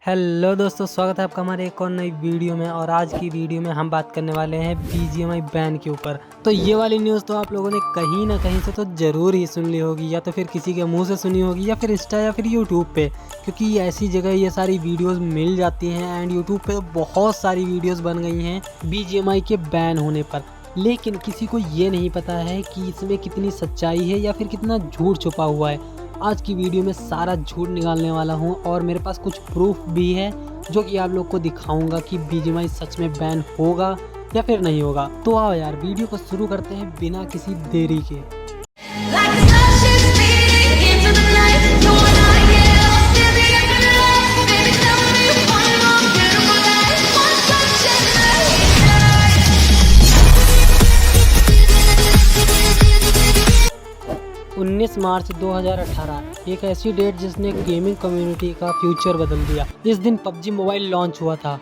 Hello दोस्तों, स्वागत है आपका हमारे एक और नई वीडियो में। और आज की वीडियो में हम बात करने वाले हैं BGMI बैन के ऊपर। तो ये वाली न्यूज़ तो आप लोगों ने कहीं ना कहीं से तो ज़रूर ही सुन ली होगी, या तो फिर किसी के मुंह से सुनी होगी, या फिर इंस्टा या फिर यूट्यूब पे, क्योंकि ऐसी जगह ये सारी वीडियोज़ मिल जाती हैं। एंड यूट्यूब पे बहुत सारी वीडियोज़ बन गई हैं BGMI के बैन होने पर। लेकिन किसी को ये नहीं पता है कि इसमें कितनी सच्चाई है या फिर कितना झूठ छुपा हुआ है। आज की वीडियो में सारा झूठ निकालने वाला हूँ और मेरे पास कुछ प्रूफ भी है जो कि आप लोग को दिखाऊंगा कि BGMI सच में बैन होगा या फिर नहीं होगा। तो आओ यार, वीडियो को शुरू करते हैं बिना किसी देरी के। उन्नीस मार्च 2018 एक ऐसी डेट जिसने गेमिंग कम्युनिटी का फ्यूचर बदल दिया। इस दिन PUBG मोबाइल लॉन्च हुआ था।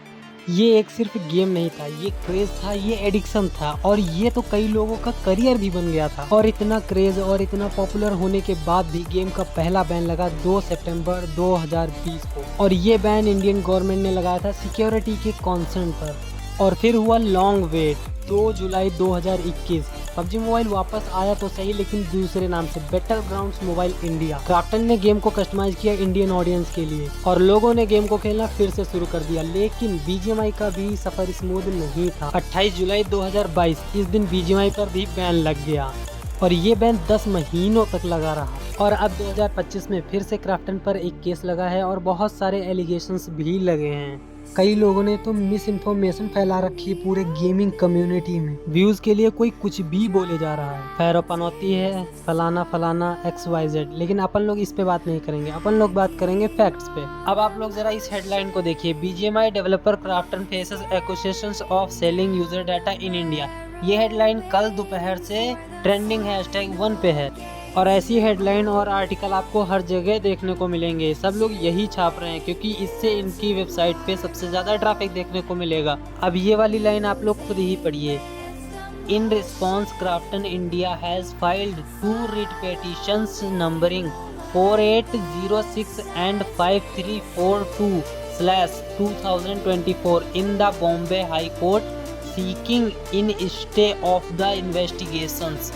ये एक सिर्फ गेम नहीं था, ये क्रेज था, ये एडिक्शन था, और ये तो कई लोगों का करियर भी बन गया था। और इतना क्रेज और इतना पॉपुलर होने के बाद भी गेम का पहला बैन लगा 2 सितंबर 2020 को। और ये बैन इंडियन गवर्नमेंट ने लगाया था सिक्योरिटी के कॉन्सर्न पर। और फिर हुआ लॉन्ग वेट, 2 जुलाई 2021 PUBG मोबाइल वापस आया तो सही, लेकिन दूसरे नाम से, बैटलग्राउंड्स मोबाइल इंडिया। क्राफ्टन ने गेम को कस्टमाइज किया इंडियन ऑडियंस के लिए और लोगों ने गेम को खेलना फिर से शुरू कर दिया। लेकिन BGMI का भी सफर स्मूथ नहीं था। 28 जुलाई 2022 इस दिन BGMI पर भी बैन लग गया और ये बैन 10 महीनों तक लगा रहा। और अब 2025 में फिर से क्राफ्टन पर एक केस लगा है और बहुत सारे एलिगेशंस भी लगे हैं। कई लोगों ने तो मिस इन्फॉर्मेशन फैला रखी है पूरे गेमिंग कम्युनिटी में। व्यूज के लिए कोई कुछ भी बोले जा रहा है, पैरों पनौती है, फलाना फलाना XYZ। लेकिन अपन लोग इस पे बात नहीं करेंगे, अपन लोग बात करेंगे फैक्ट्स पे। अब आप लोग जरा इस हेडलाइन को देखिए, BGMI developer Krafton faces accusations of selling user data in India. ये हेडलाइन कल दोपहर से ट्रेंडिंग #1 पे है। और ऐसी हेडलाइन और आर्टिकल आपको हर जगह देखने को मिलेंगे। सब लोग यही छाप रहे हैं क्योंकि इससे इनकी वेबसाइट पे सबसे ज़्यादा ट्रैफिक देखने को मिलेगा। अब ये वाली लाइन आप लोग खुद ही पढ़िए। In response Krafton India has filed 2 writ petitions numbering 4806 and 5342/2024 in the Bombay high court seeking in stay of the investigations.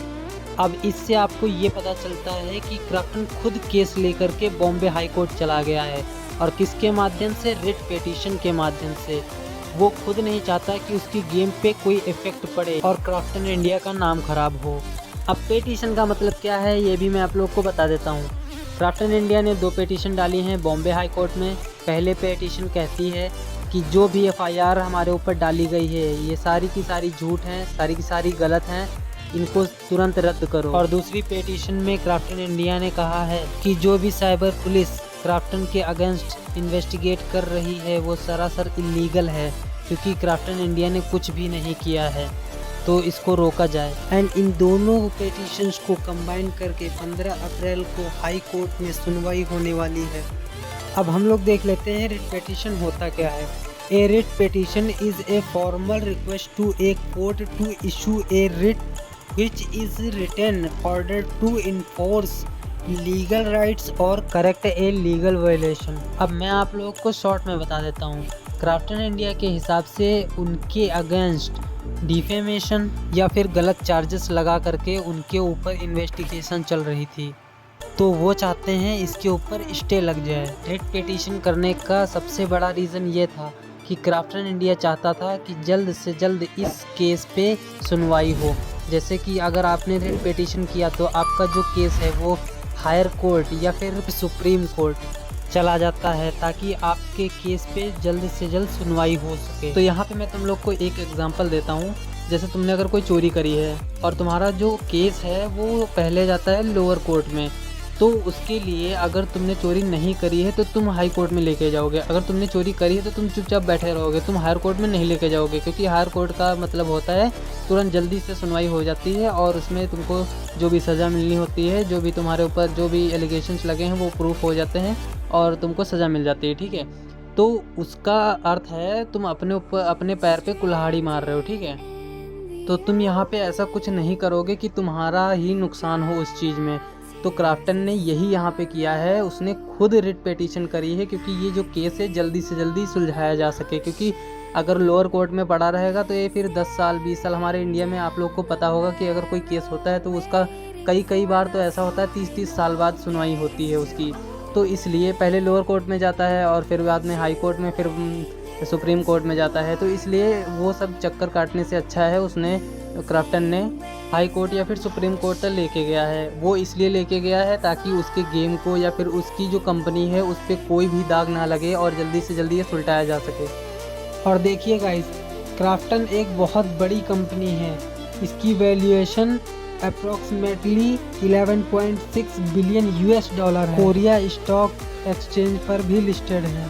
अब इससे आपको ये पता चलता है कि क्राफ्टन खुद केस लेकर के बॉम्बे हाई कोर्ट चला गया है। और किसके माध्यम से? रिट पेटिशन के माध्यम से। वो खुद नहीं चाहता कि उसकी गेम पे कोई इफेक्ट पड़े और क्राफ्टन इंडिया का नाम खराब हो। अब पेटिशन का मतलब क्या है ये भी मैं आप लोग को बता देता हूँ। क्राफ्टन इंडिया ने 2 पेटिशन डाली हैं बॉम्बे हाई कोर्ट में। पहले पेटिशन कहती है कि जो भी FIR हमारे ऊपर डाली गई है ये सारी की सारी झूठ हैं, सारी की सारी गलत हैं, इनको तुरंत रद्द करो। और दूसरी पेटिशन में क्राफ्टन इंडिया ने कहा है कि जो भी साइबर पुलिस क्राफ्टन के अगेंस्ट इन्वेस्टिगेट कर रही है वो सरासर इलीगल है, क्योंकि क्राफ्टन इंडिया ने कुछ भी नहीं किया है, तो इसको रोका जाए। एंड इन दोनों पेटिशंस को कंबाइन करके 15 अप्रैल को हाई कोर्ट में सुनवाई होने वाली है। अब हम लोग देख लेते हैं रिट पेटिशन होता क्या है। A writ petition is a formal request to a court to issue a writ which is written order to enforce legal rights or correct a legal violation। अब मैं आप लोगों को शॉर्ट में बता देता हूँ। क्राफ्टन इंडिया के हिसाब से उनके अगेंस्ट डिफेमेशन या फिर गलत चार्जेस लगा करके उनके ऊपर इन्वेस्टिगेशन चल रही थी, तो वो चाहते हैं इसके ऊपर स्टे लग जाए। रिट पिटीशन करने का सबसे बड़ा रीज़न ये था कि क्राफ्टन इंडिया चाहता था कि जल्द से जल्द इस केस पे सुनवाई हो। जैसे कि अगर आपने रिट पिटीशन किया तो आपका जो केस है वो हायर कोर्ट या फिर सुप्रीम कोर्ट चला जाता है, ताकि आपके केस पे जल्द से जल्द सुनवाई हो सके। तो यहाँ पे मैं तुम लोग को एक एग्जांपल देता हूँ। जैसे तुमने अगर कोई चोरी करी है और तुम्हारा जो केस है वो पहले जाता है लोअर कोर्ट में, तो उसके लिए अगर तुमने चोरी नहीं करी है तो तुम हाई कोर्ट में लेके जाओगे। अगर तुमने चोरी करी है तो तुम चुपचाप बैठे रहोगे, तुम हायर कोर्ट में नहीं लेके जाओगे, क्योंकि हायर कोर्ट का मतलब होता है तुरंत जल्दी से सुनवाई हो जाती है और उसमें तुमको जो भी सज़ा मिलनी होती है, जो भी तुम्हारे ऊपर जो भी एलिगेशंस लगे हैं वो प्रूफ हो जाते हैं और तुमको सज़ा मिल जाती है। ठीक है, तो उसका अर्थ है तुम अपने ऊपर अपने पैर पे कुल्हाड़ी मार रहे हो। ठीक है, तो तुम यहाँ पे ऐसा कुछ नहीं करोगे कि तुम्हारा ही नुकसान हो उस चीज़ में। तो क्राफ्टन ने यही यहाँ पे किया है, उसने खुद रिट पिटीशन करी है क्योंकि ये जो केस है जल्दी से जल्दी सुलझाया जा सके। क्योंकि अगर लोअर कोर्ट में पड़ा रहेगा तो ये फिर 10 साल 20 साल, हमारे इंडिया में आप लोग को पता होगा कि अगर कोई केस होता है तो उसका कई बार तो ऐसा होता है 30-30 साल बाद सुनवाई होती है उसकी। तो इसलिए पहले लोअर कोर्ट में जाता है और फिर बाद में हाई कोर्ट में, फिर सुप्रीम कोर्ट में जाता है। तो इसलिए वो सब चक्कर काटने से अच्छा है उसने, क्राफ्टन ने हाई कोर्ट या फिर सुप्रीम कोर्ट तक लेके गया है। वो इसलिए लेके गया है ताकि उसके गेम को या फिर उसकी जो कंपनी है उस पर कोई भी दाग ना लगे और जल्दी से जल्दी ये सुलटाया जा सके। और देखिए गाइस, क्राफ्टन एक बहुत बड़ी कंपनी है, इसकी वैल्यूएशन अप्रॉक्सीमेटली 11.6 बिलियन $, है। कोरिया स्टॉक एक्सचेंज पर भी लिस्टेड है।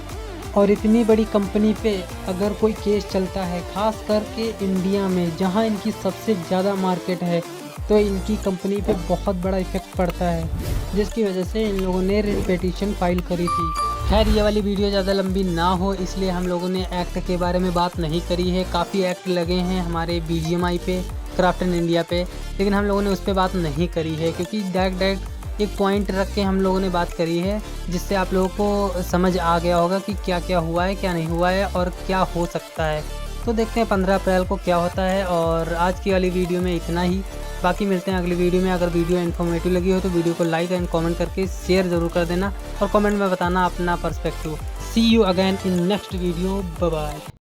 और इतनी बड़ी कंपनी पे अगर कोई केस चलता है, खास करके इंडिया में जहां इनकी सबसे ज़्यादा मार्केट है, तो इनकी कंपनी पे बहुत बड़ा इफेक्ट पड़ता है, जिसकी वजह से इन लोगों ने रिट पिटीशन फाइल करी थी। खैर ये वाली वीडियो ज़्यादा लंबी ना हो इसलिए हम लोगों ने एक्ट के बारे में बात नहीं करी है। काफ़ी एक्ट लगे हैं हमारे BGMI पे, क्राफ्टन इंडिया पे, लेकिन हम लोगों ने उस पर बात नहीं करी है क्योंकि डायरेक्ट एक पॉइंट रख के हम लोगों ने बात करी है, जिससे आप लोगों को समझ आ गया होगा कि क्या क्या हुआ है, क्या नहीं हुआ है और क्या हो सकता है। तो देखते हैं 15 अप्रैल को क्या होता है। और आज की वाली वीडियो में इतना ही, बाकी मिलते हैं अगली वीडियो में। अगर वीडियो इन्फॉर्मेटिव लगी हो तो वीडियो को लाइक एंड कमेंट करके शेयर ज़रूर कर देना और कमेंट में बताना अपना perspective. See you again in next video, bye bye.